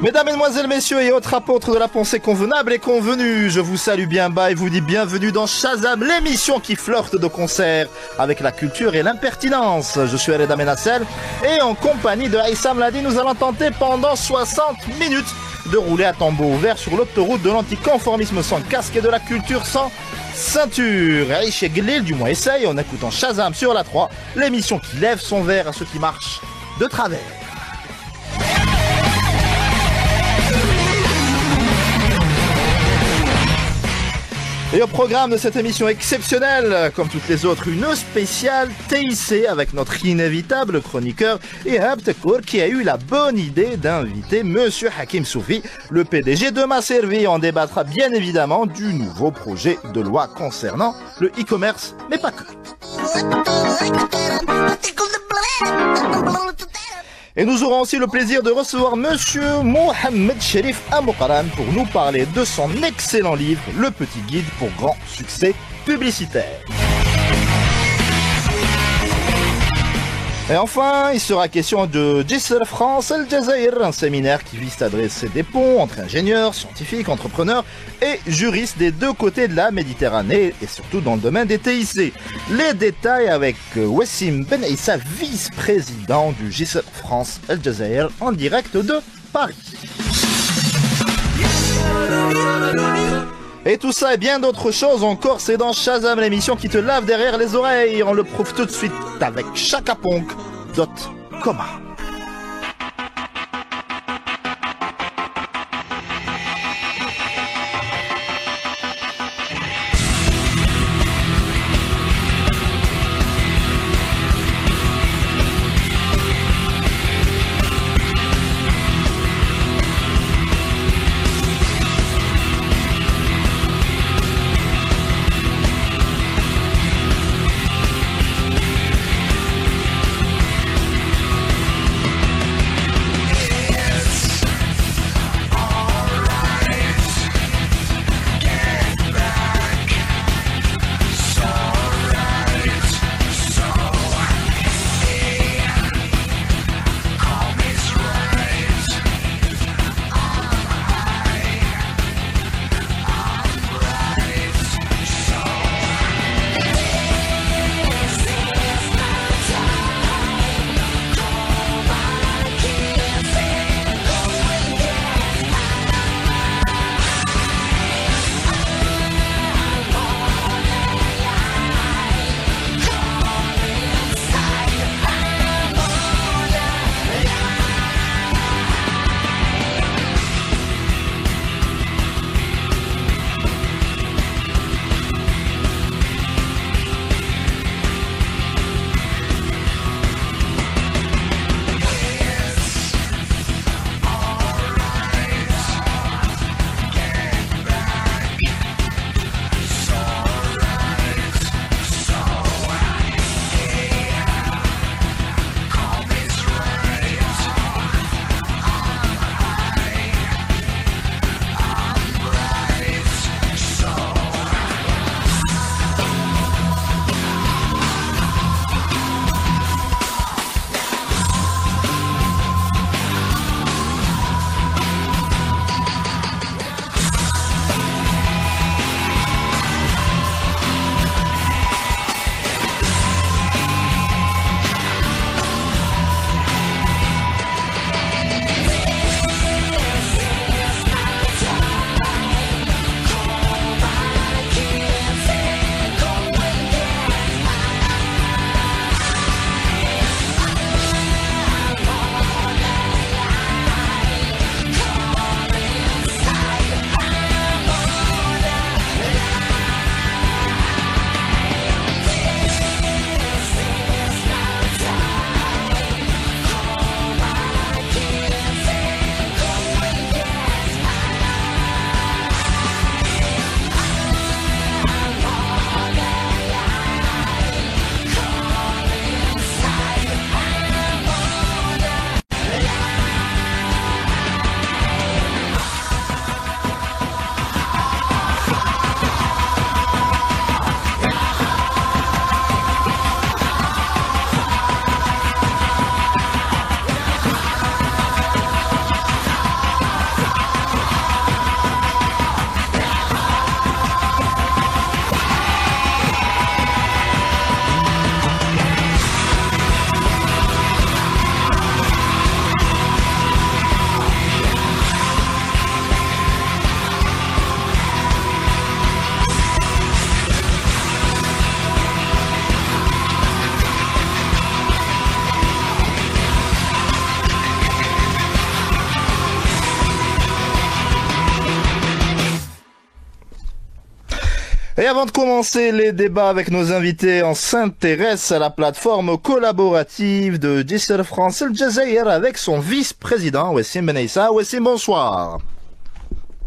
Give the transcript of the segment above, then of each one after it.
Mesdames, Mesdemoiselles, Messieurs et autres apôtres de la pensée convenable et convenue, je vous salue bien bas et vous dis bienvenue dans Shazam, l'émission qui flirte de concert avec la culture et l'impertinence. Je suis Reda Menassel et en compagnie de Aïssa Mladi, nous allons tenter pendant 60 minutes de rouler à tambour ouvert sur l'autoroute de l'anticonformisme sans casque et de la culture sans ceinture. Aïcha Glil, du moins essaye, en écoutant Shazam sur la 3, l'émission qui lève son verre à ceux qui marchent de travers. Et au programme de cette émission exceptionnelle, comme toutes les autres, une spéciale TIC avec notre inévitable chroniqueur Ihab Tekour qui a eu la bonne idée d'inviter Monsieur Hakim Soufi, le PDG de Maservi. On débattra bien évidemment du nouveau projet de loi concernant le e-commerce, mais pas que. Et nous aurons aussi le plaisir de recevoir Monsieur Mohamed Cherif Amoukaran pour nous parler de son excellent livre, Le Petit Guide pour grand succès publicitaire. Et enfin, il sera question de Jisr France El Jazair, un séminaire qui vise à dresser des ponts entre ingénieurs, scientifiques, entrepreneurs et juristes des deux côtés de la Méditerranée et surtout dans le domaine des TIC. Les détails avec Wassim Ben Issa, vice-président du Jisr France El Jazair en direct de Paris. Et tout ça et bien d'autres choses encore, c'est dans Shazam, l'émission qui te lave derrière les oreilles. On le prouve tout de suite avec chakapong.com. Et avant de commencer les débats avec nos invités, on s'intéresse à la plateforme collaborative de Jisr France El Jazair avec son vice-président Wassim Benaissa. Wassim, bonsoir.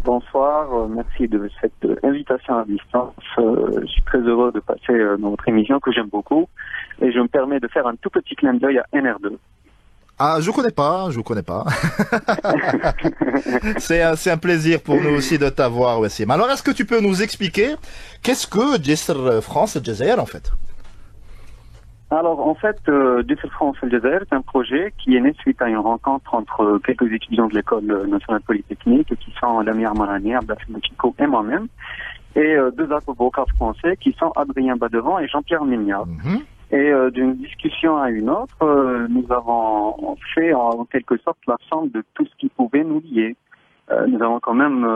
Bonsoir, merci de cette invitation à distance. Je suis très heureux de passer dans votre émission que j'aime beaucoup et je me permets de faire un tout petit clin d'œil à NR2. Ah, je connais pas. C'est un plaisir pour nous aussi de t'avoir, Wassim. Alors, est-ce que tu peux nous expliquer qu'est-ce que Jisr France El Jazair en fait? Alors, en fait, Jisr France El Jazair est un projet qui est né suite à une rencontre entre quelques étudiants de l'école nationale polytechnique qui sont Lamir Marani, Abdel Chico et moi-même, et deux avocats français qui sont Adrien Badevant et Jean-Pierre Mignard. Et d'une discussion à une autre, nous avons fait en quelque sorte la somme de tout ce qui pouvait nous lier. Nous avons quand même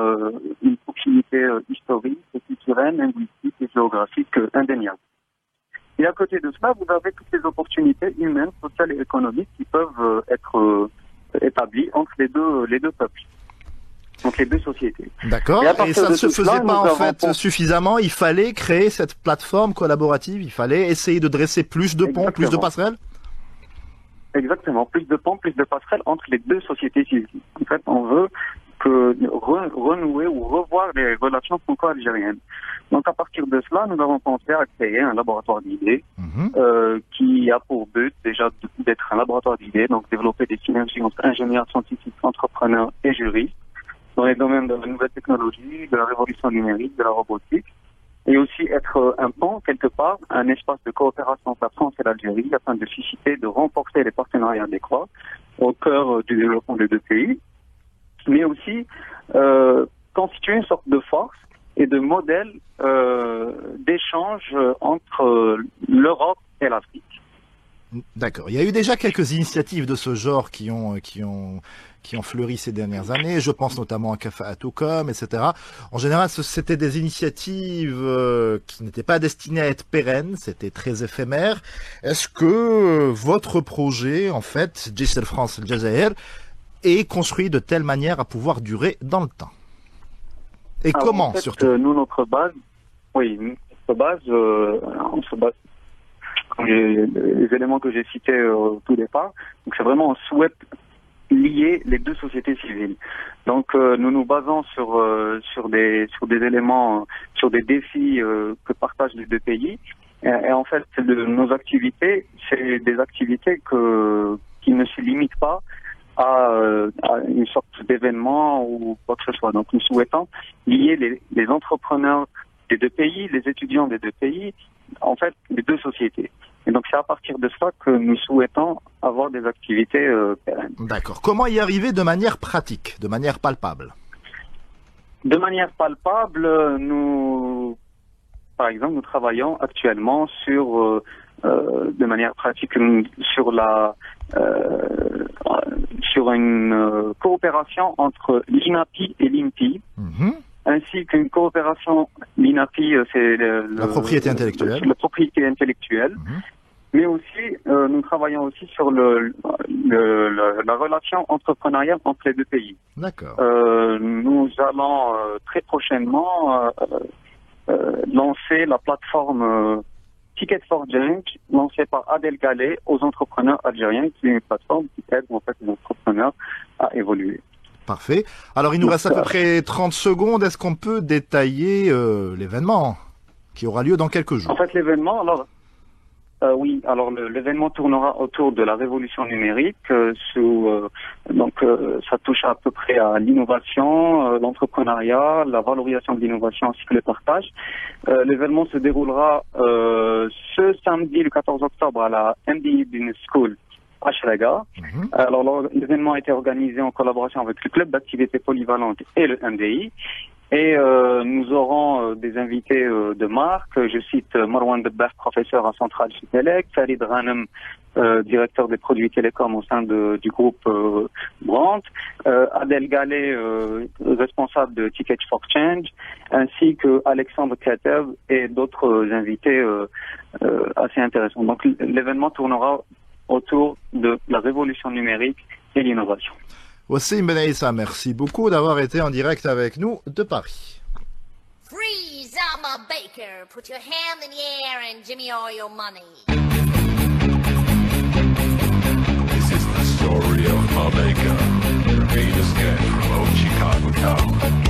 une proximité historique, culturelle, linguistique et géographique indéniable. Et à côté de cela, vous avez toutes les opportunités humaines, sociales et économiques qui peuvent être établies entre les deux peuples. Donc les deux sociétés. D'accord. Et ça ne se faisait pas en fait suffisamment. Il fallait créer cette plateforme collaborative. Il fallait essayer de dresser plus de ponts, plus de passerelles. Exactement. Plus de ponts, plus de passerelles entre les deux sociétés civiles. En fait, on veut renouer ou revoir les relations franco-algériennes. Donc à partir de cela, nous avons pensé à créer un laboratoire d'idées qui a pour but déjà d'être un laboratoire d'idées, donc développer des synergies entre ingénieurs, scientifiques, entrepreneurs et juristes dans les domaines de la nouvelle technologie, de la révolution numérique, de la robotique, et aussi être un pont, quelque part, un espace de coopération entre la France et l'Algérie afin de susciter, de renforcer les partenariats adéquats au cœur du développement des deux pays, mais aussi constituer une sorte de force et de modèle d'échange entre l'Europe et l'Afrique. D'accord. Il y a eu déjà quelques initiatives de ce genre qui ont fleuri ces dernières années. Je pense notamment à Kafa'atoukom, etc. En général, c'était des initiatives qui n'étaient pas destinées à être pérennes, c'était très éphémère. Est-ce que votre projet, en fait, Jisr France El Jazair, est construit de telle manière à pouvoir durer dans le temps? Et alors, comment, en fait, surtout nous, notre base, on se base comme les éléments que j'ai cités au tout départ. Donc c'est vraiment, on souhaite lier les deux sociétés civiles. Donc nous nous basons sur des éléments, sur des défis que partagent les deux pays. Et en fait, nos activités, c'est des activités qui ne se limitent pas à une sorte d'événement ou quoi que ce soit. Donc nous souhaitons lier les entrepreneurs des deux pays, les étudiants des deux pays, en fait, les deux sociétés. Et donc c'est à partir de cela que nous souhaitons avoir des activités pérennes. D'accord. Comment y arriver de manière pratique, de manière palpable? De manière palpable, par exemple, nous travaillons actuellement de manière pratique sur une coopération entre l'INAPI et l'INPI. Ainsi qu'une coopération, l'INAPI, c'est la propriété intellectuelle. La propriété intellectuelle. Mais aussi, nous travaillons aussi sur la relation entrepreneuriale entre les deux pays. D'accord. Nous allons très prochainement lancer la plateforme Ticket for Change, lancée par Adel Galé aux entrepreneurs algériens, qui est une plateforme qui aide en fait les entrepreneurs à évoluer. Parfait. Alors, il nous reste à peu près 30 secondes. Est-ce qu'on peut détailler l'événement qui aura lieu dans quelques jours? En fait, l'événement, alors, oui, alors l'événement tournera autour de la révolution numérique. Ça touche à peu près à l'innovation, l'entrepreneuriat, la valorisation de l'innovation ainsi que le partage. L'événement se déroulera ce samedi, le 14 octobre, à la MDI Business School à Shrega. Alors, l'événement a été organisé en collaboration avec le club d'activités polyvalentes et le MDI. Et nous aurons des invités de marque. Je cite Marwan Debbar, professeur à Centrale Supélec, Farid Ghanem, directeur des produits télécoms au sein du groupe Brandt, Adel Galé, responsable de Ticket for Change, ainsi que Alexandre Katev et d'autres invités assez intéressants. Donc l'événement tournera autour de la révolution numérique et l'innovation. Wassim Benaissa, merci beaucoup d'avoir été en direct avec nous de Paris. Freeze, I'm a baker. Put your hand in the air and give me all your money. This is the story of my baker. Venus Cat from old Chicago town.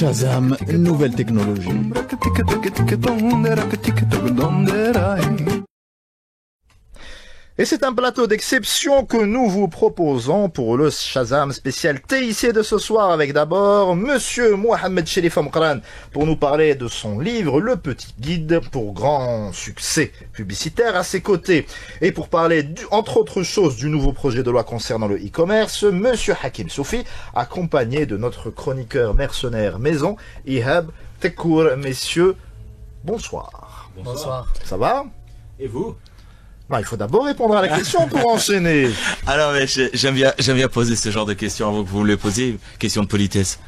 Shazam, nouvelle technologie. Et c'est un plateau d'exception que nous vous proposons pour le Shazam spécial TIC de ce soir avec d'abord Monsieur Mohamed Cherif Amqran pour nous parler de son livre Le Petit Guide pour grand succès publicitaire à ses côtés. Et pour parler entre autres choses du nouveau projet de loi concernant le e-commerce, Monsieur Hakim Soufi accompagné de notre chroniqueur mercenaire maison Ihab Tekour. Messieurs, bonsoir. Bonsoir. Ça va? Et vous? Non, il faut d'abord répondre à la question pour enchaîner. Alors, mais j'aime bien poser ce genre de questions avant que vous me les posiez, question de politesse.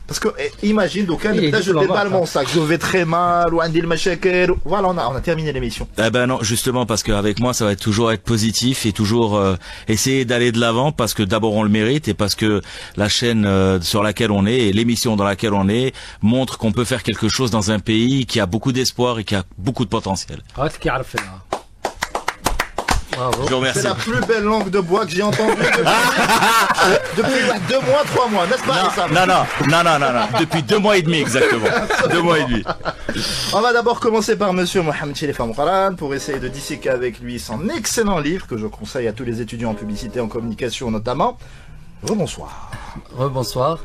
Parce que, imagine, donc, là, je déballe mon sac, je vais très mal, ou Andil Macheker. Voilà, on a terminé l'émission. Eh ben non, justement, parce qu'avec moi, ça va toujours être positif et toujours essayer d'aller de l'avant, parce que d'abord on le mérite et parce que la chaîne sur laquelle on est et l'émission dans laquelle on est montre qu'on peut faire quelque chose dans un pays qui a beaucoup d'espoir et qui a beaucoup de potentiel. Bravo. Je vous remercie. C'est la plus belle langue de bois que j'ai entendue depuis 2 mois, 3 mois, n'est-ce pas? Non. Depuis 2 mois et demi exactement. 2 mois et demi. On va d'abord commencer par Monsieur Mohamed Cherif Amqran pour essayer de disséquer avec lui son excellent livre que je conseille à tous les étudiants en publicité et en communication notamment. Rebonsoir. Rebonsoir.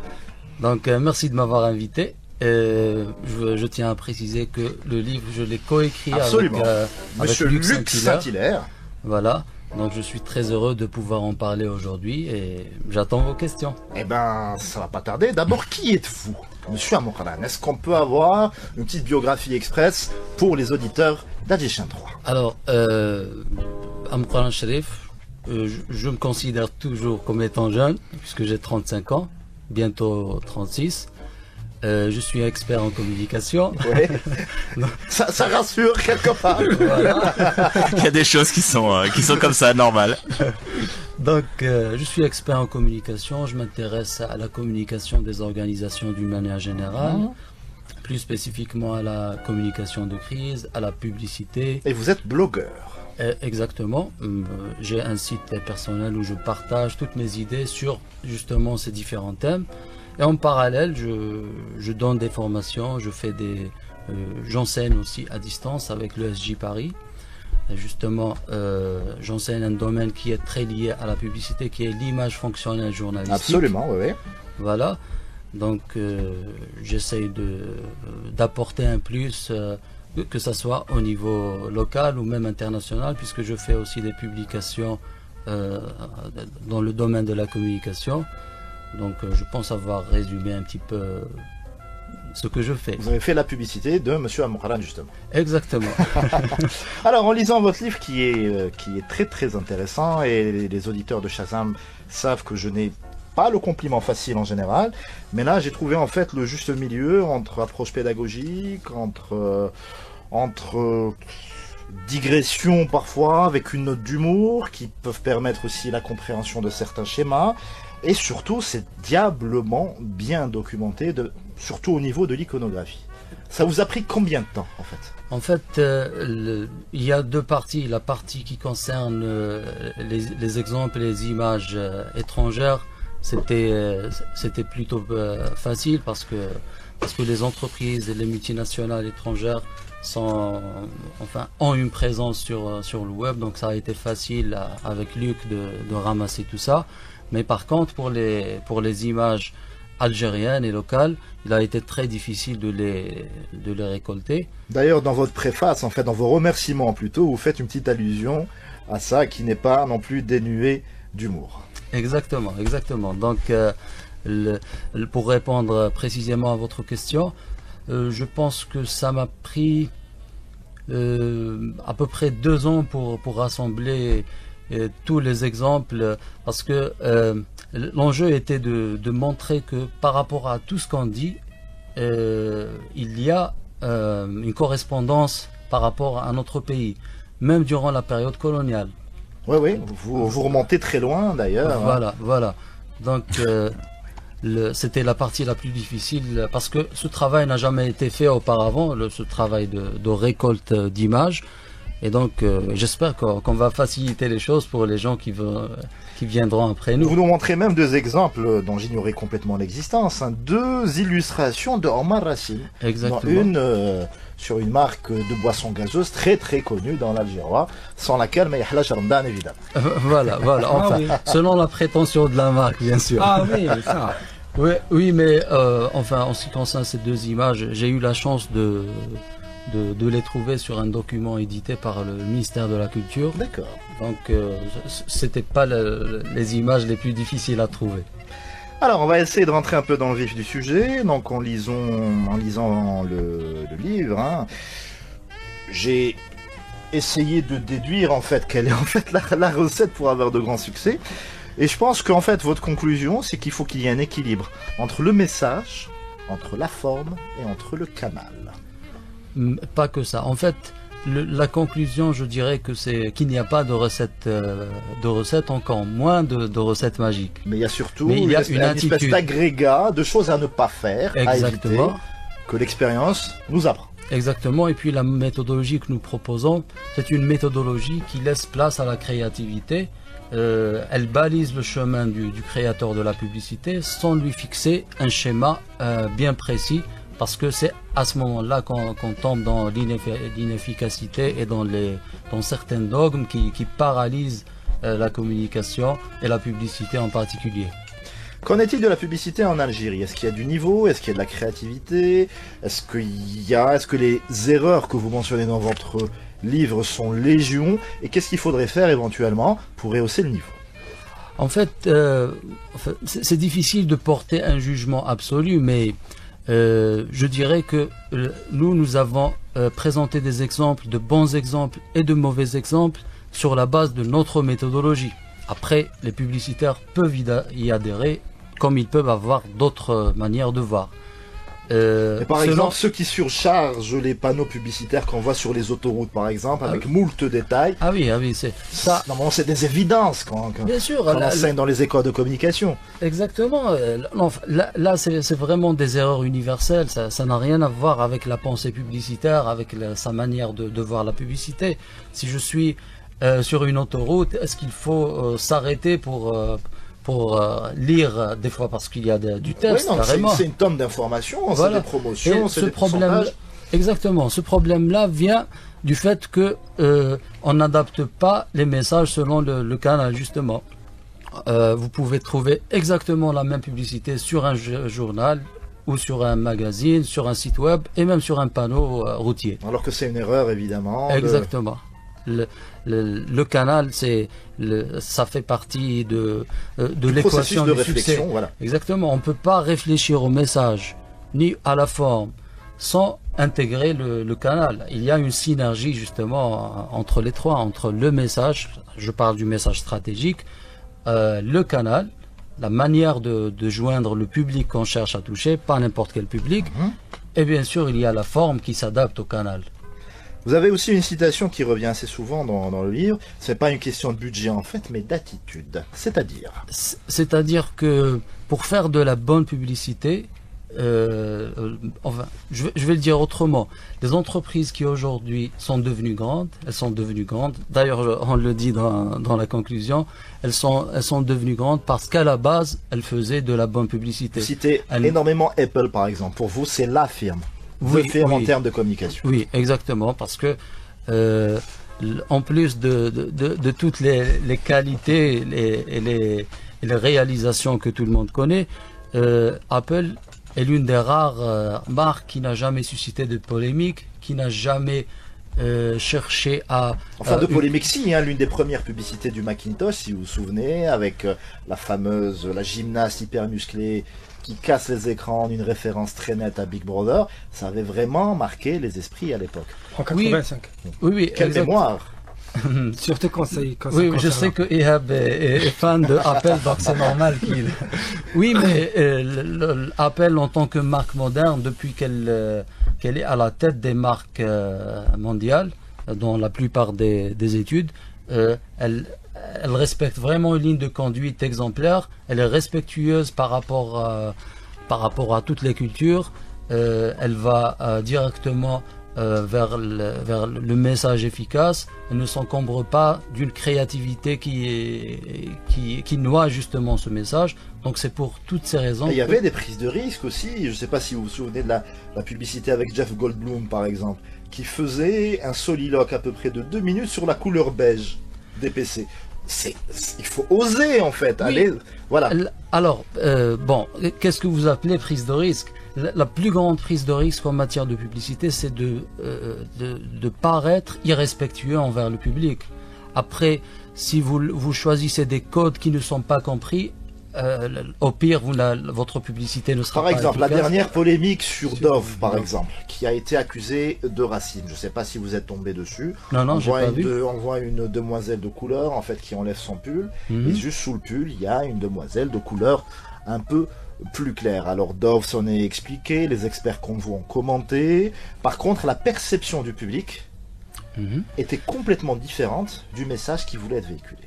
Donc merci de m'avoir invité. Je tiens à préciser que le livre, je l'ai coécrit avec Monsieur Luc Saint-Hilaire. Voilà, donc je suis très heureux de pouvoir en parler aujourd'hui et j'attends vos questions. Eh ben, ça va pas tarder. D'abord, qui êtes-vous, Monsieur Amqran? Est-ce qu'on peut avoir une petite biographie express pour les auditeurs d'Adjichin 3? Alors, Amqran Cherif, je me considère toujours comme étant jeune, puisque j'ai 35 ans, bientôt 36. Je suis expert en communication. Ouais. ça rassure quelque part. Voilà. Il y a des choses qui sont comme ça, normales. Donc, je suis expert en communication. Je m'intéresse à la communication des organisations d'une manière générale, plus spécifiquement à la communication de crise, à la publicité. Et vous êtes blogueur. Exactement. J'ai un site personnel où je partage toutes mes idées sur justement ces différents thèmes. Et en parallèle, je donne des formations, j'enseigne aussi à distance avec l'ESJ Paris. Et justement, j'enseigne un domaine qui est très lié à la publicité, qui est l'image fonctionnelle journalistique. Absolument, oui. Voilà. Donc, j'essaye d'apporter un plus, que ce soit au niveau local ou même international, puisque je fais aussi des publications dans le domaine de la communication. Donc je pense avoir résumé un petit peu ce que je fais. Vous avez fait la publicité de Monsieur Amqran justement. Exactement. Alors en lisant votre livre qui est très très intéressant et les auditeurs de Shazam savent que je n'ai pas le compliment facile en général, mais là j'ai trouvé en fait le juste milieu entre approche pédagogique, entre digression parfois avec une note d'humour qui peuvent permettre aussi la compréhension de certains schémas. Et surtout, c'est diablement bien documenté, surtout au niveau de l'iconographie. Ça vous a pris combien de temps, en fait? En fait, il y a 2 parties. La partie qui concerne les exemples et les images étrangères, c'était plutôt facile parce que les entreprises et les multinationales étrangères ont une présence sur le web. Donc ça a été facile avec Luc de ramasser tout ça. Mais par contre, pour les images algériennes et locales, il a été très difficile de les récolter. D'ailleurs, dans votre préface, en fait, dans vos remerciements plutôt, vous faites une petite allusion à ça qui n'est pas non plus dénué d'humour. Exactement. Donc, pour répondre précisément à votre question, je pense que ça m'a pris à peu près 2 ans pour rassembler tous les exemples, parce que l'enjeu était de montrer que par rapport à tout ce qu'on dit, il y a une correspondance par rapport à notre pays, même durant la période coloniale. Oui, vous remontez très loin d'ailleurs. Voilà. Donc c'était la partie la plus difficile, parce que ce travail n'a jamais été fait auparavant, ce travail de récolte d'images. Et donc, j'espère qu'on va faciliter les choses pour les gens qui viendront après nous. Vous nous montrez même deux exemples dont j'ignorais complètement l'existence. Hein. Deux illustrations de Omar Racine. Exactement. Dont une sur une marque de boisson gazeuse très très connue dans l'Algérie, sans laquelle Mayahla Ramadan évidemment. Voilà. Enfin, selon la prétention de la marque, bien sûr. Ah oui, ça. Oui, mais enfin, en ce qui concerne ces deux images, j'ai eu la chance de les trouver sur un document édité par le ministère de la Culture. D'accord. Donc, c'était pas les images les plus difficiles à trouver. Alors, on va essayer de rentrer un peu dans le vif du sujet. Donc, en lisant le livre, hein, j'ai essayé de déduire en fait quelle est en fait la recette pour avoir de grands succès. Et je pense qu'en fait, votre conclusion, c'est qu'il faut qu'il y ait un équilibre entre le message, entre la forme et entre le canal. Pas que ça. En fait, la conclusion, je dirais que c'est qu'il n'y a pas de recette, encore moins de recettes magiques. Mais il y a surtout une espèce d'agrégat de choses à ne pas faire, exactement, à éviter, que l'expérience nous apprend. Exactement. Et puis la méthodologie que nous proposons, c'est une méthodologie qui laisse place à la créativité. Elle balise le chemin du créateur de la publicité sans lui fixer un schéma bien précis. Parce que c'est à ce moment-là qu'on tombe dans l'inefficacité et dans certains dogmes qui paralysent la communication et la publicité en particulier. Qu'en est-il de la publicité en Algérie? Est-ce qu'il y a du niveau? Est-ce qu'il y a de la créativité? Est-ce que les erreurs que vous mentionnez dans votre livre sont légion? Et qu'est-ce qu'il faudrait faire éventuellement pour rehausser le niveau? En fait, c'est difficile de porter un jugement absolu, mais je dirais que nous avons présenté des exemples, de bons exemples et de mauvais exemples sur la base de notre méthodologie. Après, les publicitaires peuvent y adhérer comme ils peuvent avoir d'autres manières de voir. Par exemple, ceux qui surchargent les panneaux publicitaires qu'on voit sur les autoroutes, par exemple, avec moult détails. Ah oui, c'est ça. Normalement, c'est des évidences quand bien sûr, on enseigne dans les écoles de communication. Exactement. Là, c'est vraiment des erreurs universelles. Ça n'a rien à voir avec la pensée publicitaire, avec sa manière de voir la publicité. Si je suis sur une autoroute, est-ce qu'il faut s'arrêter pour lire des fois parce qu'il y a du texte, oui, carrément. C'est une tonne d'informations, voilà. C'est des promotions, c'est des pourcentages. Exactement. Ce problème-là vient du fait que on n'adapte pas les messages selon le canal, justement. Vous pouvez trouver exactement la même publicité sur un journal ou sur un magazine, sur un site web et même sur un panneau routier. Alors que c'est une erreur, évidemment. Exactement. Le canal, ça fait partie de l'équation de du réflexion, succès. Voilà. Exactement. On ne peut pas réfléchir au message ni à la forme sans intégrer le canal. Il y a une synergie justement entre les trois, entre le message, je parle du message stratégique, le canal, la manière de joindre le public qu'on cherche à toucher, pas n'importe quel public, et bien sûr il y a la forme qui s'adapte au canal. Vous avez aussi une citation qui revient assez souvent dans le livre. Ce n'est pas une question de budget en fait, mais d'attitude. C'est-à-dire que pour faire de la bonne publicité, enfin, je vais le dire autrement. Les entreprises qui aujourd'hui sont devenues grandes, elles sont devenues grandes. D'ailleurs, on le dit dans la conclusion, elles sont devenues grandes parce qu'à la base, elles faisaient de la bonne publicité. Vous citez énormément Apple, par exemple. Pour vous, c'est la firme. Oui, en termes de communication. Oui, exactement, parce que en plus de toutes les qualités et les réalisations que tout le monde connaît, Apple est l'une des rares marques qui n'a jamais suscité de polémique, qui n'a jamais cherché à... Enfin, de polémique, si, hein, l'une des premières publicités du Macintosh, si vous vous souvenez, avec la gymnaste hyper musclée qui casse les écrans, une référence très nette à Big Brother, ça avait vraiment marqué les esprits à l'époque. En 85. Oui. Quelle mémoire. Surtout quand c'est... Oui, je sais que Ihab est fan de Apple, donc c'est normal qu'il... Oui, mais Apple, en tant que marque moderne, depuis qu'elle est à la tête des marques mondiales, dans la plupart des études, elle respecte vraiment une ligne de conduite exemplaire. Elle est respectueuse par rapport à toutes les cultures. Elle va directement vers le message efficace, ne s'encombre pas d'une créativité qui noie justement ce message. Donc c'est pour toutes ces raisons. Et il y avait des prises de risque aussi. Je ne sais pas si vous vous souvenez de la publicité avec Jeff Goldblum par exemple, qui faisait un soliloque à peu près de 2 minutes sur la couleur beige des PC. Il faut oser en fait, aller, voilà. Alors, bon, qu'est-ce que vous appelez prise de risque? La plus grande prise de risque en matière de publicité, c'est de paraître irrespectueux envers le public. Après, si vous choisissez des codes qui ne sont pas compris, au pire, votre publicité ne sera pas efficace. Par exemple, la dernière polémique sur Dove, par exemple, qui a été accusée de racisme. Je ne sais pas si vous êtes tombé dessus. Non, j'ai pas vu. On voit une demoiselle de couleur, en fait, qui enlève son pull. Et juste sous le pull, il y a une demoiselle de couleur un peu plus claire. Alors Dove s'en est expliqué, les experts qu'on voit ont commenté. Par contre, la perception du public était complètement différente du message qui voulait être véhiculé.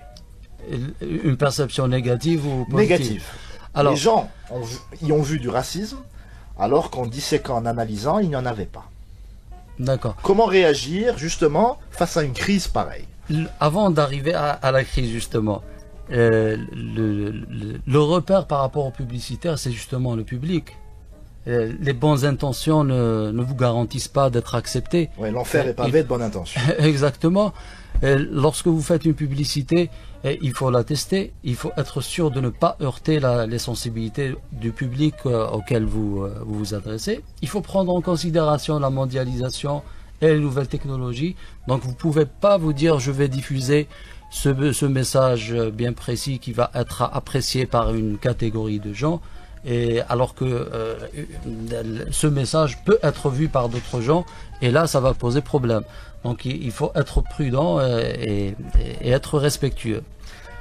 Une perception négative ou positive? Négative. Alors, les gens y ont vu du racisme, alors qu'en disséquant, en analysant, il n'y en avait pas. D'accord. Comment réagir, justement, face à une crise pareille? Avant d'arriver à la crise, justement, le repère par rapport aux publicitaires, c'est justement le public. Les bonnes intentions ne vous garantissent pas d'être acceptées. Ouais, l'enfer est pavé de bonnes intentions. Exactement. Lorsque vous faites une publicité, il faut la tester. Il faut être sûr de ne pas heurter les sensibilités du public auquel vous vous adressez. Il faut prendre en considération la mondialisation et les nouvelles technologies. Donc vous ne pouvez pas vous dire je vais diffuser ce message bien précis qui va être apprécié par une catégorie de gens. Et alors que ce message peut être vu par d'autres gens, et là ça va poser problème. Donc il faut être prudent et être respectueux.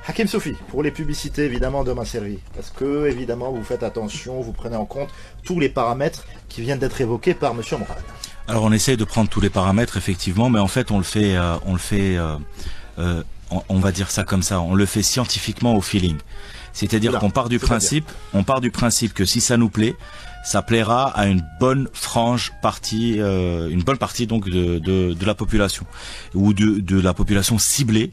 Hakim Soufi, pour les publicités évidemment de Ma Servi, est-ce que évidemment vous faites attention, vous prenez en compte tous les paramètres qui viennent d'être évoqués par Monsieur Mohamed? Alors on essaie de prendre tous les paramètres effectivement, mais en fait on va dire ça comme ça, on le fait scientifiquement au feeling. C'est-à-dire qu'on part du principe que si ça nous plaît, ça plaira à une bonne partie donc de la population ou de la population ciblée,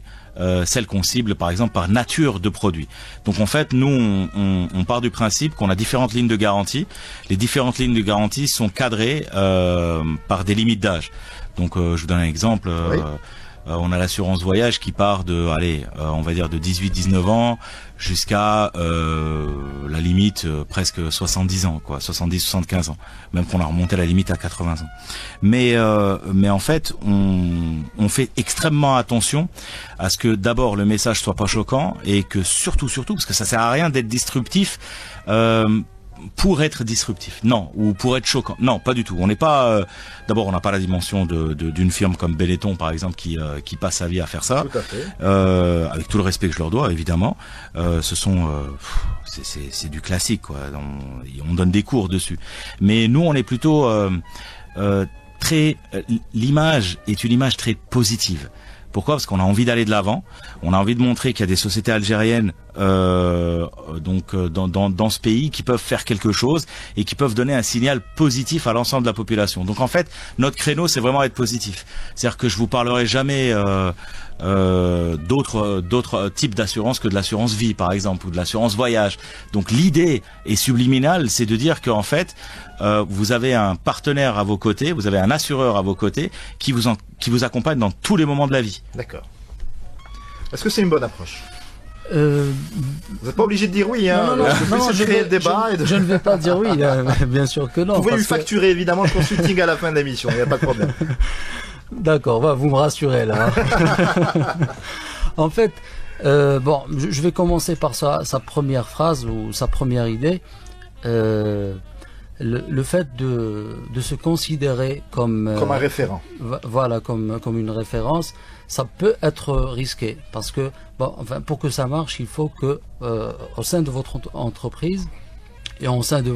celle qu'on cible par exemple par nature de produit. Donc en fait, nous on part du principe qu'on a différentes lignes de garantie. Les différentes lignes de garantie sont cadrées par des limites d'âge. Donc je vous donne un exemple. Oui. On a l'assurance voyage qui part on va dire de 18-19 ans jusqu'à la limite presque 70 ans, quoi, 70-75 ans, même qu'on a remonté la limite à 80 ans. Mais en fait, on fait extrêmement attention à ce que d'abord le message soit pas choquant et que surtout, parce que ça sert à rien d'être disruptif. Pour être disruptif, non, ou pour être choquant, non, pas du tout. On n'est pas, d'abord, on n'a pas la dimension d'une firme comme Benetton, par exemple, qui passe sa vie à faire ça. Tout à fait. Avec tout le respect que je leur dois, évidemment. C'est du classique, quoi. On donne des cours dessus. Mais nous, on est plutôt l'image est une image très positive. Pourquoi? Parce qu'on a envie d'aller de l'avant. On a envie de montrer qu'il y a des sociétés algériennes dans ce pays qui peuvent faire quelque chose et qui peuvent donner un signal positif à l'ensemble de la population. Donc en fait, notre créneau, c'est vraiment être positif. C'est-à-dire que je vous parlerai jamais d'autres types d'assurance que de l'assurance vie, par exemple, ou de l'assurance voyage. Donc l'idée est subliminale, c'est de dire qu'en fait, vous avez un partenaire à vos côtés, vous avez un assureur à vos côtés qui vous accompagne dans tous les moments de la vie. D'accord. Est-ce que c'est une bonne approche? Vous n'êtes pas obligé de dire oui, hein. Je ne vais pas dire oui, bien sûr que non. Vous pouvez lui facturer évidemment le consulting à la fin de l'émission, il n'y a pas de problème. D'accord, vous me rassurez là. En fait, bon, je vais commencer par sa première phrase ou sa première idée. Le fait de se considérer comme un référent. Voilà, comme une référence, ça peut être risqué parce que pour que ça marche, il faut que au sein de votre entreprise et au sein de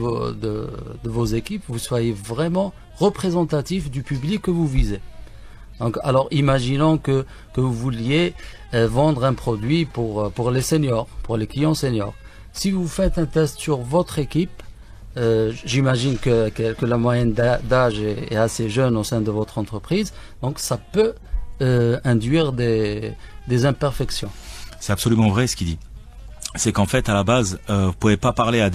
vos équipes, vous soyez vraiment représentatif du public que vous visez. Donc, alors imaginons que vous vouliez vendre un produit pour les seniors, pour les clients seniors. Si vous faites un test sur votre équipe, j'imagine que la moyenne d'âge est assez jeune au sein de votre entreprise, donc ça peut induire des imperfections. C'est absolument vrai ce qu'il dit. C'est qu'en fait, à la base, vous pouvez pas parler à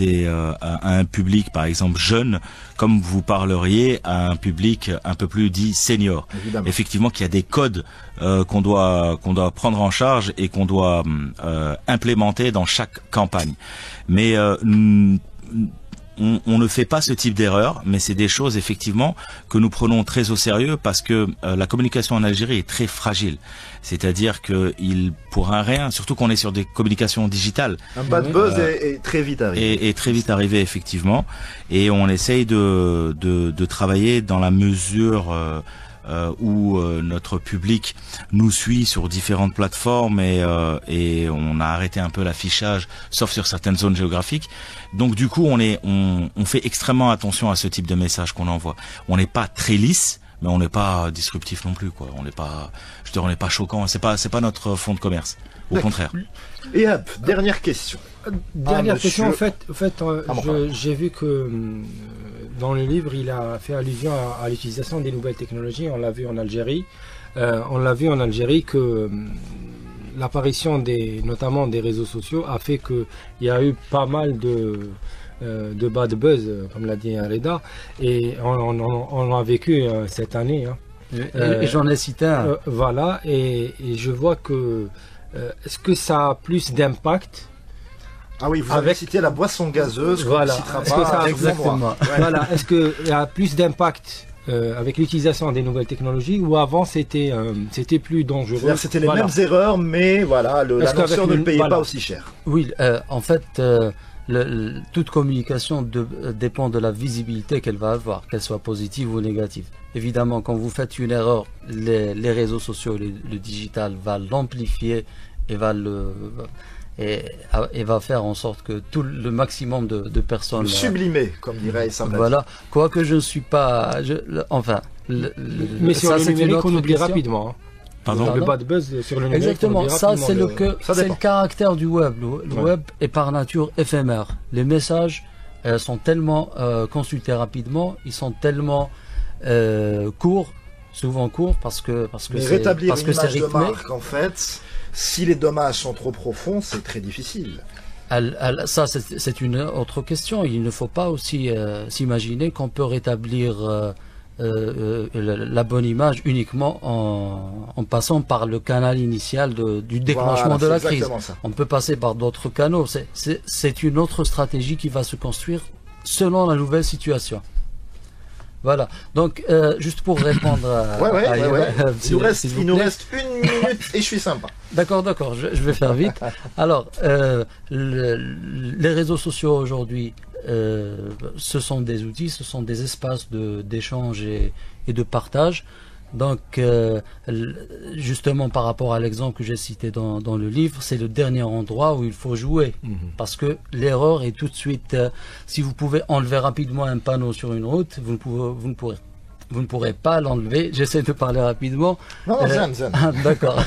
un public, par exemple, jeune, comme vous parleriez à un public un peu plus dit senior. Évidemment. Effectivement, qu'il y a des codes qu'on doit prendre en charge et qu'on doit implémenter dans chaque campagne. Mais on ne fait pas ce type d'erreur, mais c'est des choses effectivement que nous prenons très au sérieux parce que la communication en Algérie est très fragile. C'est-à-dire que pour un rien, surtout qu'on est sur des communications digitales. Un bad buzz est très vite arrivé. Est très vite arrivé effectivement, et on essaye de travailler dans la mesure où notre public nous suit sur différentes plateformes et on a arrêté un peu l'affichage, sauf sur certaines zones géographiques. Donc du coup, on fait extrêmement attention à ce type de message qu'on envoie. On n'est pas très lisse, mais on n'est pas disruptif non plus, quoi. On n'est pas choquant. C'est pas notre fond de commerce. Au contraire. Et hop, dernière question. Dernière question, en monsieur. fait, j'ai vu que dans le livre, il a fait allusion à l'utilisation des nouvelles technologies. On l'a vu en Algérie. Que l'apparition notamment des réseaux sociaux a fait qu'il y a eu pas mal de bad buzz, comme l'a dit Reda, et on l'a vécu cette année. Hein. Et j'en ai cité un. Voilà, et je vois que est-ce que ça a plus d'impact? Ah oui, vous avez cité la boisson gazeuse. Voilà. Est-ce que ça exactement. Voilà. Est-ce qu'il y a plus d'impact avec l'utilisation des nouvelles technologies, ou avant c'était plus dangereux? C'était les mêmes erreurs, mais voilà, l'annonceur ne le payait pas aussi cher. Oui, en fait, toute communication dépend de la visibilité qu'elle va avoir, qu'elle soit positive ou négative. Évidemment, quand vous faites une erreur, les réseaux sociaux, le digital va l'amplifier et va faire en sorte que tout le maximum de personnes... Sublimer, comme dirait Issam. Voilà, quoique je ne suis pas... mais sur le numérique, on oublie rapidement. Hein. Pardon. Le bad buzz sur le numérique. Exactement, ça c'est le caractère du web. Le web est par nature éphémère. Les messages sont tellement consultés rapidement, ils sont tellement courts, souvent courts parce que c'est rétablir parce une que c'est image de rythmé. marque, en fait, si les dommages sont trop profonds, c'est très difficile. Ça, c'est une autre question. Il ne faut pas aussi s'imaginer qu'on peut rétablir la bonne image uniquement en passant par le canal initial du déclenchement de la crise. Ça. On peut passer par d'autres canaux. C'est une autre stratégie qui va se construire selon la nouvelle situation. Voilà. Donc, juste pour répondre à il nous reste 1 minute et je suis sympa. D'accord, je vais faire vite. Alors, les réseaux sociaux aujourd'hui, ce sont des outils, ce sont des espaces d'échange et de partage. Donc, justement, par rapport à l'exemple que j'ai cité dans le livre, c'est le dernier endroit où il faut jouer. Parce que l'erreur est tout de suite... si vous pouvez enlever rapidement un panneau sur une route, vous ne pourrez pas l'enlever. J'essaie de parler rapidement. Non, zen. D'accord.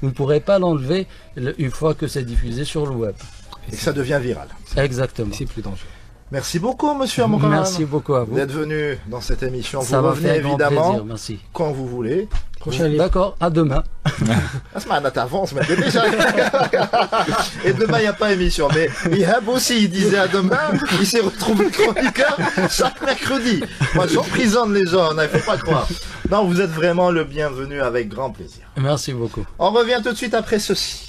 Vous ne pourrez pas l'enlever une fois que c'est diffusé sur le web. Et que ça devient viral. Exactement. C'est plus dangereux. Merci beaucoup, monsieur Amoukan. Merci beaucoup à vous D'être venu dans cette émission. Ça vous revenez évidemment plaisir, merci. Quand vous voulez. D'accord, à demain. T'avances, mais déjà. Et demain, il n'y a pas émission. Mais Ihab aussi, il disait à demain, il s'est retrouvé chroniqueur chaque mercredi. Moi, j'emprisonne les gens, il ne faut pas croire. Non, vous êtes vraiment le bienvenu avec grand plaisir. Merci beaucoup. On revient tout de suite après ceci.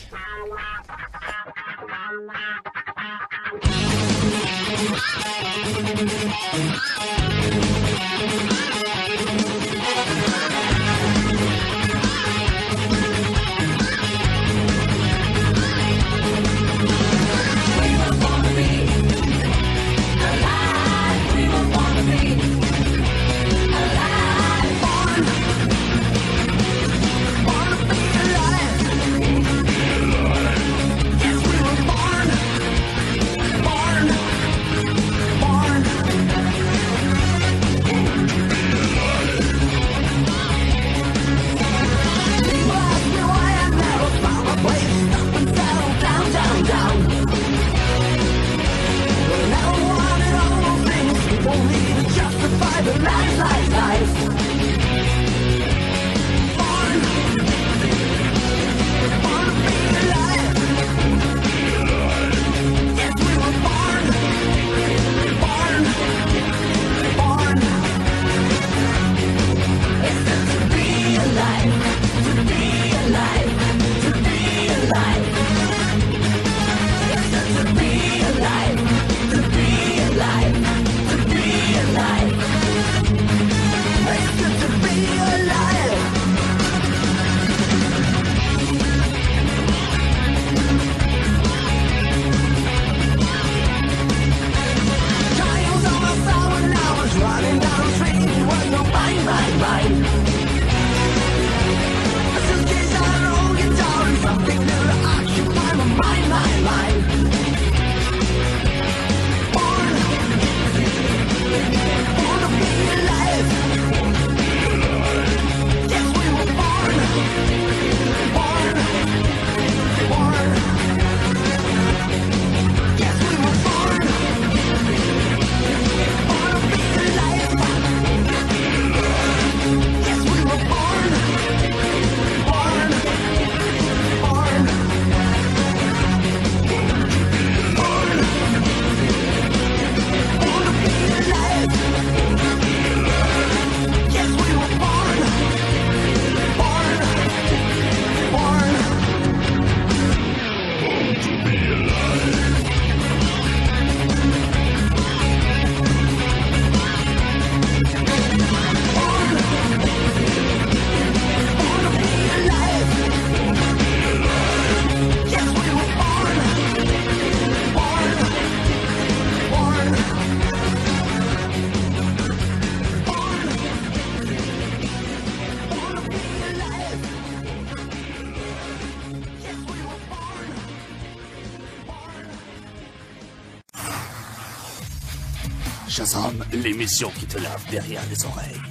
Shazam, l'émission qui te lave derrière les oreilles.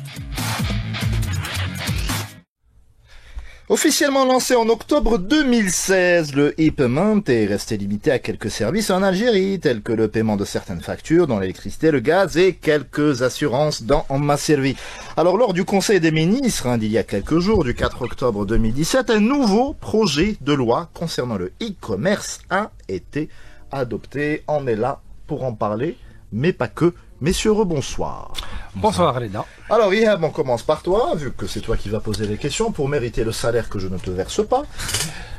Officiellement lancé en octobre 2016, le e-payment est resté limité à quelques services en Algérie, tels que le paiement de certaines factures, dont l'électricité, le gaz et quelques assurances dans Masservi. Alors, lors du Conseil des ministres, d'il y a quelques jours, du 4 octobre 2017, un nouveau projet de loi concernant le e-commerce a été adopté. On est là pour en parler, mais pas que. Messieurs, rebonsoir. Bonsoir Reda. Alors Ihab, on commence par toi, vu que c'est toi qui vas poser les questions, pour mériter le salaire que je ne te verse pas.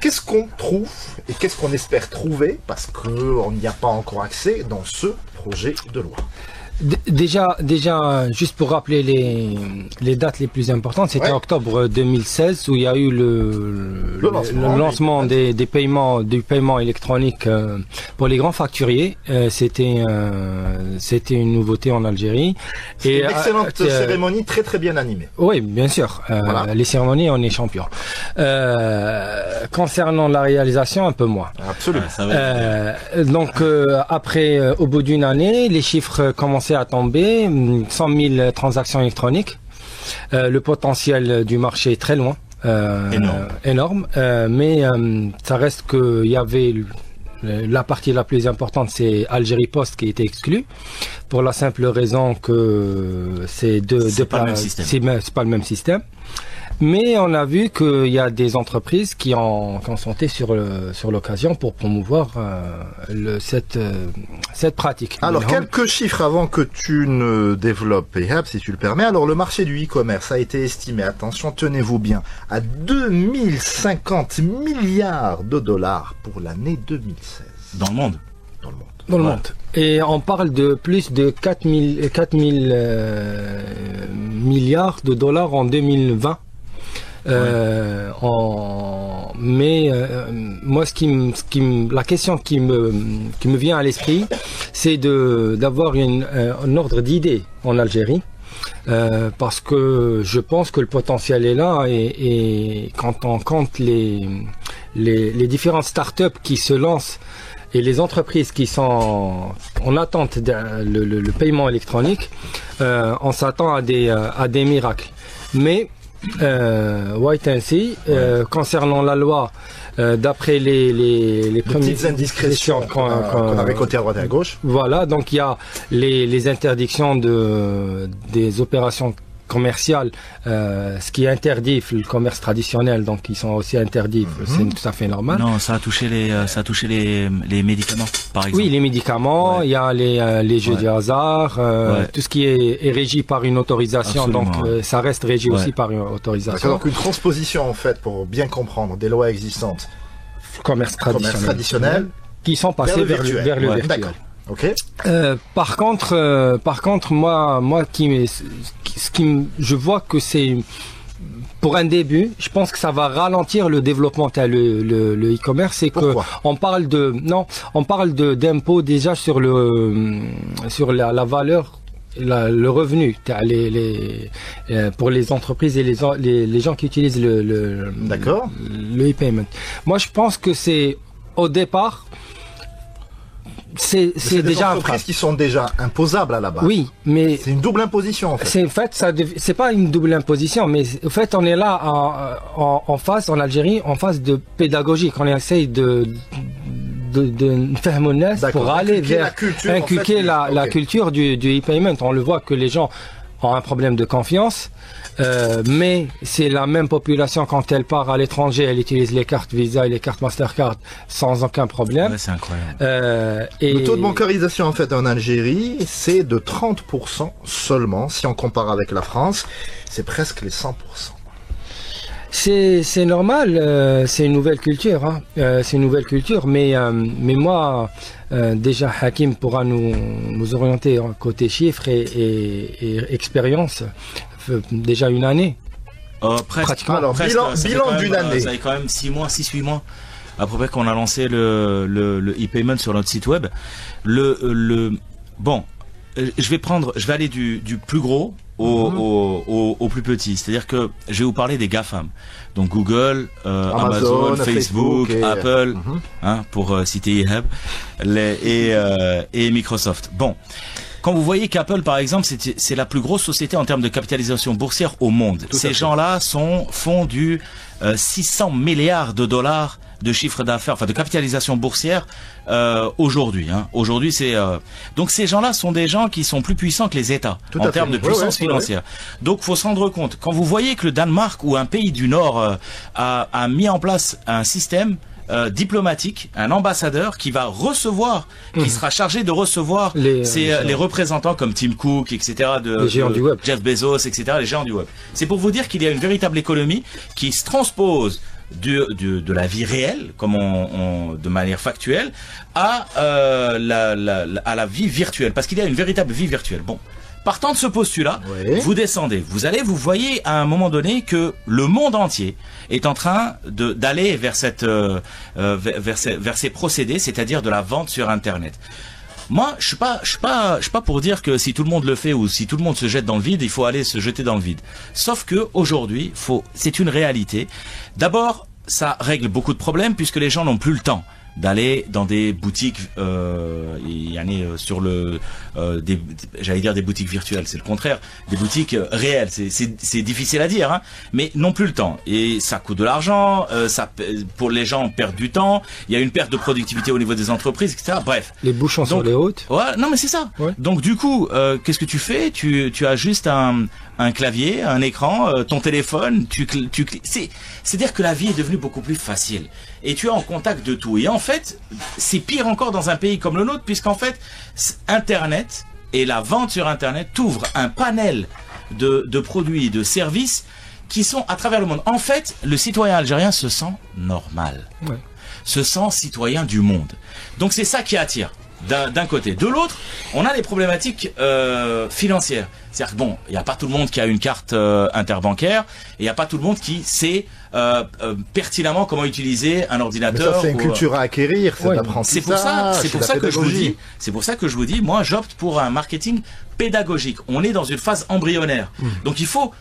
Qu'est-ce qu'on trouve et qu'est-ce qu'on espère trouver, parce qu'on n'y a pas encore accès dans ce projet de loi? Déjà, juste pour rappeler les dates les plus importantes, c'était octobre 2016 où il y a eu le lancement du paiement électronique pour les grands facturiers. C'était une nouveauté en Algérie. Et une excellente cérémonie très très bien animée. Oui, bien sûr. Voilà. Les cérémonies, on est champion. Concernant la réalisation, un peu moins. Absolument. Donc après, au bout d'une année, les chiffres commençaient à tomber, 100 000 transactions électroniques. Le potentiel du marché est très loin, énorme. Mais ça reste qu'il y avait la partie la plus importante, c'est Algérie Post qui était exclue pour la simple raison que c'est pas le même système. Mais on a vu qu'il y a des entreprises qui ont sauté sur l'occasion pour promouvoir cette pratique. Alors, quelques chiffres avant que tu ne développes, Ihab, si tu le permets. Alors, le marché du e-commerce a été estimé, attention, tenez-vous bien, à 2050 milliards de dollars pour l'année 2016. Dans le monde. Dans le monde. Et on parle de plus de 4 000 milliards de dollars en 2020. Moi, la question qui me vient à l'esprit, c'est d'avoir un ordre d'idée en Algérie, parce que je pense que le potentiel est là et quand on compte les différentes startups qui se lancent et les entreprises qui sont en attente le paiement électronique, on s'attend à des miracles. Mais wait and see. Concernant la loi, d'après les petites indiscrétions qu'on avait cotées à droite et à gauche. Voilà, donc il y a les interdictions des opérations commerciales, ce qui interdit le commerce traditionnel, donc ils sont aussi interdits, c'est tout à fait normal. Non, ça a touché les médicaments, par exemple. Oui, les médicaments, il y a les jeux du hasard, tout ce qui est régi par une autorisation. Absolument, donc ça reste régi aussi par une autorisation. Donc une transposition en fait, pour bien comprendre, des lois existantes. Commerce traditionnel qui sont passées vers le virtuel. D'accord. Okay. Par contre, moi, je vois que c'est pour un début. Je pense que ça va ralentir le développement le e-commerce. C'est que on parle d'impôts déjà sur la valeur. Le revenu pour les entreprises et les gens qui utilisent le e-payment. Moi, je pense que c'est au départ. C'est déjà des entreprises qui sont déjà imposables à la base. Oui, mais c'est une double imposition en fait. C'est pas une double imposition, mais en fait on est là en face en Algérie en phase de pédagogie, on essaye de faire monnaie pour aller vers inculquer la culture du e-payment. On le voit que les gens ont un problème de confiance. Mais c'est la même population quand elle part à l'étranger, elle utilise les cartes Visa et les cartes Mastercard sans aucun problème. Ouais, c'est incroyable. Le taux de bancarisation en fait en Algérie, c'est de 30% seulement. Si on compare avec la France, c'est presque les 100%. C'est normal, c'est une nouvelle culture, c'est une nouvelle culture, mais moi, déjà Hakim pourra nous orienter côté chiffres et expérience. Déjà une année. Pratiquement. Alors, bilan d'une année. Ça fait quand même 6-8 mois à peu près qu'on a lancé le e-payment sur notre site web. Bon, je vais aller du plus gros au plus petit. C'est-à-dire que je vais vous parler des GAFAM. Donc Google, Amazon, Facebook, Apple, pour citer Ihab, et Microsoft. Bon. Quand vous voyez qu'Apple, par exemple, c'est la plus grosse société en termes de capitalisation boursière au monde. Ces gens-là font du 600 milliards de dollars de chiffre d'affaires, enfin de capitalisation boursière aujourd'hui. Aujourd'hui, donc ces gens-là sont des gens qui sont plus puissants que les États en termes de puissance financière. Donc, faut se rendre compte quand vous voyez que le Danemark ou un pays du Nord a mis en place un système diplomatique, un ambassadeur qui va recevoir, qui sera chargé de recevoir les représentants comme Tim Cook, etc., de Jeff Bezos, etc., les géants du web. C'est pour vous dire qu'il y a une véritable économie qui se transpose de la vie réelle, comme de manière factuelle, à la vie virtuelle, parce qu'il y a une véritable vie virtuelle. Bon. Partant de ce postulat, vous descendez, vous voyez à un moment donné que le monde entier est en train d'aller vers ces procédés, c'est-à-dire de la vente sur Internet. Moi, je suis pas pour dire que si tout le monde le fait ou si tout le monde se jette dans le vide, il faut aller se jeter dans le vide. Sauf que aujourd'hui, c'est une réalité. D'abord, ça règle beaucoup de problèmes puisque les gens n'ont plus le temps d'aller dans des boutiques, j'allais dire des boutiques virtuelles, c'est le contraire, des boutiques réelles, c'est difficile à dire, mais non plus le temps. Et ça coûte de l'argent, pour les gens perdent du temps, il y a une perte de productivité au niveau des entreprises, etc. Bref. Les bouchons sur les routes. Ouais, non mais c'est ça. Ouais. Donc du coup, qu'est-ce que tu fais? Tu as juste un clavier, un écran, ton téléphone, tu cliques. C'est-à-dire que la vie est devenue beaucoup plus facile. Et tu es en contact de tout. Et en fait, c'est pire encore dans un pays comme le nôtre, puisqu'en fait, Internet et la vente sur Internet t'ouvre un panel de produits, de services qui sont à travers le monde. En fait, le citoyen algérien se sent normal. Ouais. Se sent citoyen du monde. Donc c'est ça qui attire. D'un côté. De l'autre, on a des problématiques financières. C'est-à-dire que bon, il n'y a pas tout le monde qui a une carte interbancaire, et il n'y a pas tout le monde qui sait pertinemment comment utiliser un ordinateur. Mais ça, c'est une culture à acquérir, cet apprentissage. C'est pour ça que je vous dis, moi, j'opte pour un marketing pédagogique. On est dans une phase embryonnaire. Donc il faut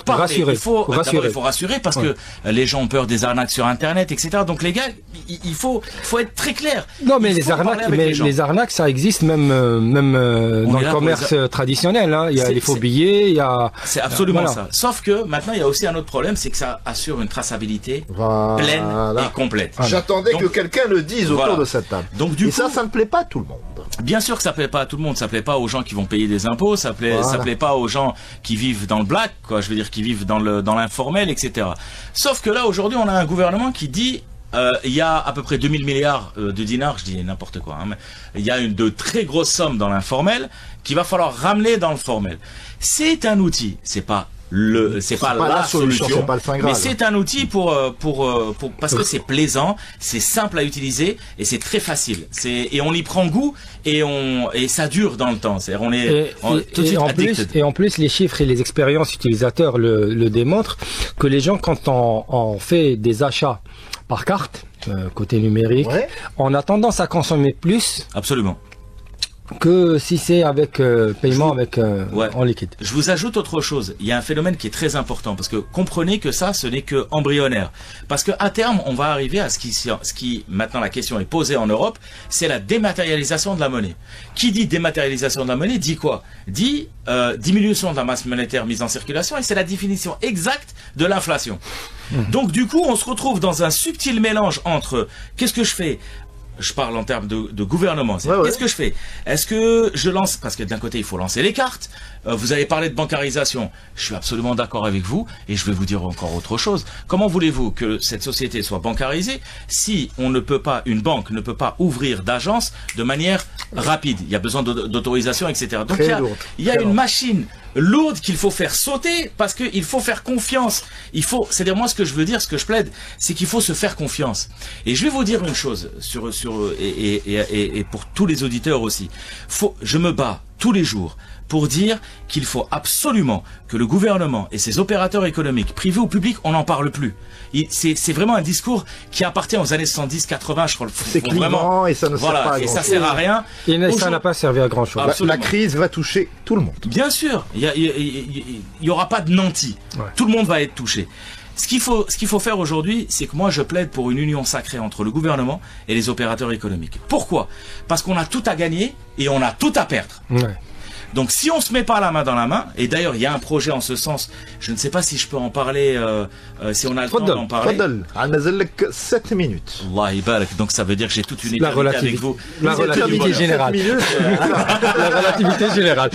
parler, il faut rassurer parce que les gens ont peur des arnaques sur Internet, etc. Donc les gars, il faut être très clair. Non, mais les arnaques, ça existe même dans le commerce traditionnel. Il y a les faux billets, il y a. C'est absolument ça. Sauf que maintenant, il y a aussi un autre problème, c'est que ça assure une traçabilité pleine et complète. J'attendais que quelqu'un le dise autour de cette table. Donc du coup, ça ne plaît pas à tout le monde. Bien sûr que ça plaît pas à tout le monde. Ça plaît pas aux gens qui vont payer des impôts. Ça plaît pas aux gens qui vivent dans le black, quoi. Je veux dire, qui vivent dans l'informel, etc. Sauf que là, aujourd'hui, on a un gouvernement qui dit, il y a à peu près 2000 milliards de dinars, je dis n'importe quoi, mais il y a de très grosses sommes dans l'informel qu'il va falloir ramener dans le formel. C'est un outil, c'est pas la solution, mais c'est un outil parce que c'est plaisant, c'est simple à utiliser et c'est très facile. Et on y prend goût et ça dure dans le temps. C'est-à-dire on est tout de suite addicted. Et en plus, les chiffres et les expériences utilisateurs le démontrent que les gens, quand on fait des achats par carte, côté numérique, on a tendance à consommer plus. Absolument. Que si c'est avec paiement en liquide. Je vous ajoute autre chose. Il y a un phénomène qui est très important parce que comprenez que ça, ce n'est que embryonnaire. Parce que à terme, on va arriver à ce qui maintenant la question est posée en Europe, c'est la dématérialisation de la monnaie. Qui dit dématérialisation de la monnaie dit quoi? Dit diminution de la masse monétaire mise en circulation, et c'est la définition exacte de l'inflation. Donc du coup, on se retrouve dans un subtil mélange entre qu'est-ce que je fais? Je parle en termes de gouvernement. Qu'est-ce que je fais? Est-ce que je lance, parce que d'un côté il faut lancer les cartes, vous avez parlé de bancarisation, je suis absolument d'accord avec vous, et je vais vous dire encore autre chose. Comment voulez-vous que cette société soit bancarisée si une banque ne peut pas ouvrir d'agence de manière rapide? Il y a besoin d'autorisation, etc. Donc il y a une machine lourde qu'il faut faire sauter parce qu'il faut faire confiance. C'est-à-dire moi ce que je veux dire, ce que je plaide, c'est qu'il faut se faire confiance. Et je vais vous dire une chose et pour tous les auditeurs aussi. Je me bats tous les jours pour dire qu'il faut absolument que le gouvernement et ses opérateurs économiques, privés ou publics, on n'en parle plus. C'est vraiment un discours qui appartient aux années 70-80, je crois. C'est clivant et ça ne sert pas à grand chose. Et ça sert à rien. Et ça n'a pas servi à grand chose. La crise va toucher tout le monde. Bien sûr, il y aura pas de nantis. Tout le monde va être touché. Ce qu'il faut faire aujourd'hui, c'est que moi je plaide pour une union sacrée entre le gouvernement et les opérateurs économiques. Pourquoi? Parce qu'on a tout à gagner et on a tout à perdre. Ouais. Donc si on se met pas la main dans la main, et d'ailleurs il y a un projet en ce sens, je ne sais pas si je peux en parler, si on a le temps d'en parler. Tfaddal, 7 minutes. Allah ibarak, donc ça veut dire que j'ai toute une éternité avec vous. La relativité générale. La relativité générale.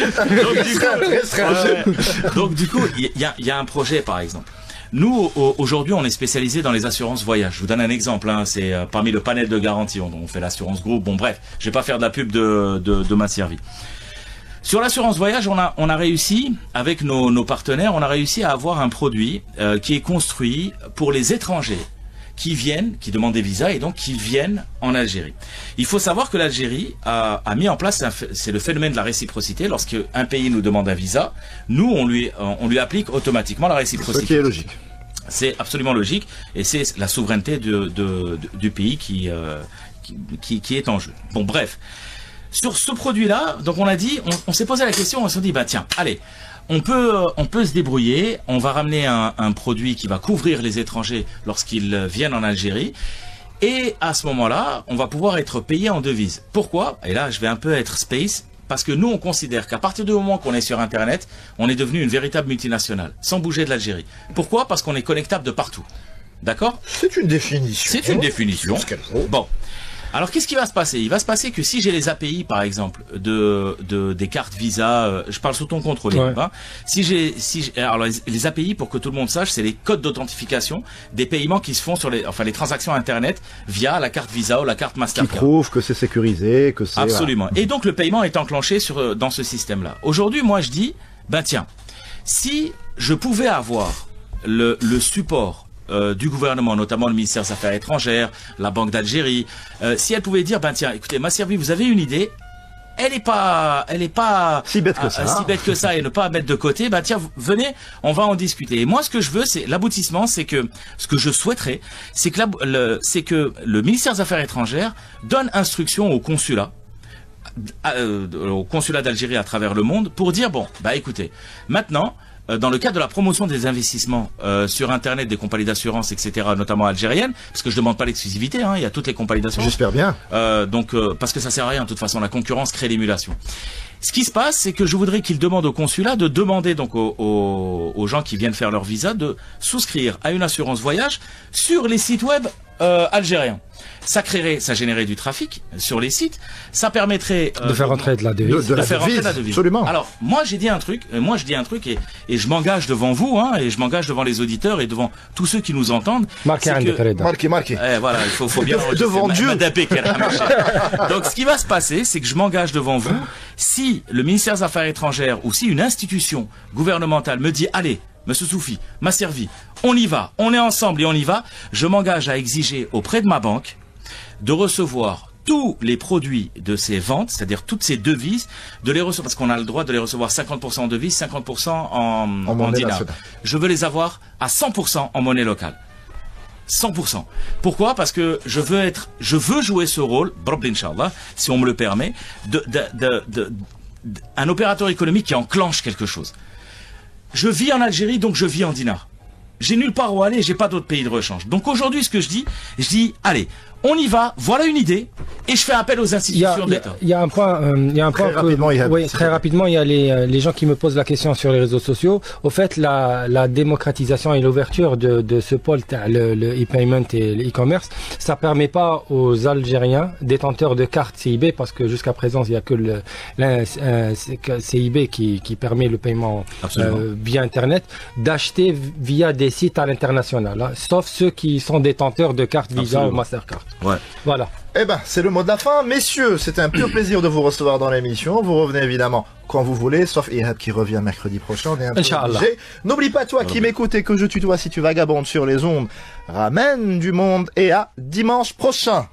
Donc du coup, il y a un projet par exemple. Nous, aujourd'hui, on est spécialisé dans les assurances voyage. Je vous donne un exemple, hein, c'est parmi le panel de garantie, on fait l'assurance groupe. Bon bref, je vais pas faire de la pub de ma servie. Sur l'assurance voyage, on a réussi, avec nos partenaires, on a réussi à avoir un produit qui est construit pour les étrangers qui demandent des visas et donc qui viennent en Algérie. Il faut savoir que l'Algérie a mis en place, c'est le phénomène de la réciprocité. Lorsqu'un pays nous demande un visa, nous, on lui applique automatiquement la réciprocité. Ce qui est logique. C'est absolument logique et c'est la souveraineté du pays qui est en jeu. Bon, bref. Sur ce produit-là, donc on a dit, on s'est posé la question, on s'est dit, bah tiens, allez, on peut se débrouiller, on va ramener un produit qui va couvrir les étrangers lorsqu'ils viennent en Algérie, et à ce moment-là, on va pouvoir être payé en devises. Pourquoi? Et là, je vais un peu être space, parce que nous, on considère qu'à partir du moment qu'on est sur Internet, on est devenu une véritable multinationale, sans bouger de l'Algérie. Pourquoi? Parce qu'on est connectable de partout. D'accord? C'est une définition. C'est une définition. Bon. Alors qu'est-ce qui va se passer? Il va se passer que si j'ai les API par exemple des cartes Visa, je parle sous ton contrôle, ouais. Hein, alors les API, pour que tout le monde sache, c'est les codes d'authentification des paiements qui se font sur les transactions internet via la carte Visa ou la carte Mastercard. Qui prouve que c'est sécurisé, que c'est... Absolument. Voilà. Et donc le paiement est enclenché dans ce système-là. Aujourd'hui, moi je dis, ben tiens, si je pouvais avoir le support du gouvernement, notamment le ministère des Affaires étrangères, la Banque d'Algérie, si elle pouvait dire, ben tiens, écoutez, ma servie, vous avez une idée, elle est pas si bête que ça, et ne pas mettre de côté, ben tiens, venez, on va en discuter. Et moi, ce que je veux, c'est l'aboutissement, c'est que ce que je souhaiterais, c'est que le ministère des Affaires étrangères donne instruction au consulat d'Algérie à travers le monde pour dire, bon, bah écoutez, maintenant, dans le cadre de la promotion des investissements sur Internet des compagnies d'assurance, etc., notamment algériennes, parce que je demande pas l'exclusivité, hein, il y a toutes les compagnies d'assurance. J'espère bien. Parce que ça sert à rien, de toute façon, la concurrence crée l'émulation. Ce qui se passe, c'est que je voudrais qu'ils demandent au consulat de demander donc aux gens qui viennent faire leur visa de souscrire à une assurance voyage sur les sites web algériens. Ça générerait du trafic sur les sites, ça permettrait de faire rentrer de la devise. De faire rentrer de la devise. Absolument. Alors, moi je dis un truc et je m'engage devant vous, hein, et je m'engage devant les auditeurs et devant tous ceux qui nous entendent. Marqué. Voilà, il faut bien devant Dieu. Donc ce qui va se passer, c'est que je m'engage devant vous. Si le ministère des Affaires étrangères ou si une institution gouvernementale me dit, allez, Monsieur Soufi m'a servi, on y va, on est ensemble et on y va, je m'engage à exiger auprès de ma banque de recevoir tous les produits de ces ventes, c'est-à-dire toutes ces devises, de les recevoir, parce qu'on a le droit de les recevoir 50% en devises, 50% en dinars. Je veux les avoir à 100% en monnaie locale. 100%. Pourquoi? Parce que je veux jouer ce rôle, Inch'Allah, si on me le permet, un opérateur économique qui enclenche quelque chose. Je vis en Algérie, donc je vis en dinars. J'ai nulle part où aller, j'ai pas d'autres pays de rechange. Donc aujourd'hui, ce que je dis, allez, on y va, voilà une idée, et je fais appel aux institutions de l'État. Il y a un point, très rapidement, il y a les gens qui me posent la question sur les réseaux sociaux. Au fait, la démocratisation et l'ouverture de ce pôle, le e-payment et le-commerce, ça permet pas aux Algériens détenteurs de cartes CIB, parce que jusqu'à présent, il y a que le CIB qui permet le paiement via Internet, d'acheter via des sites à l'international, hein, sauf ceux qui sont détenteurs de cartes Visa ou Mastercard. Ouais. Voilà. Eh ben, c'est le mot de la fin. Messieurs, c'était un pur plaisir de vous recevoir dans l'émission. Vous revenez évidemment quand vous voulez, sauf Ihab qui revient mercredi prochain. On est un peu obligé. N'oublie pas, toi qui m'écoutes et que je tutoie si tu vagabondes sur les ondes, ramène du monde et à dimanche prochain.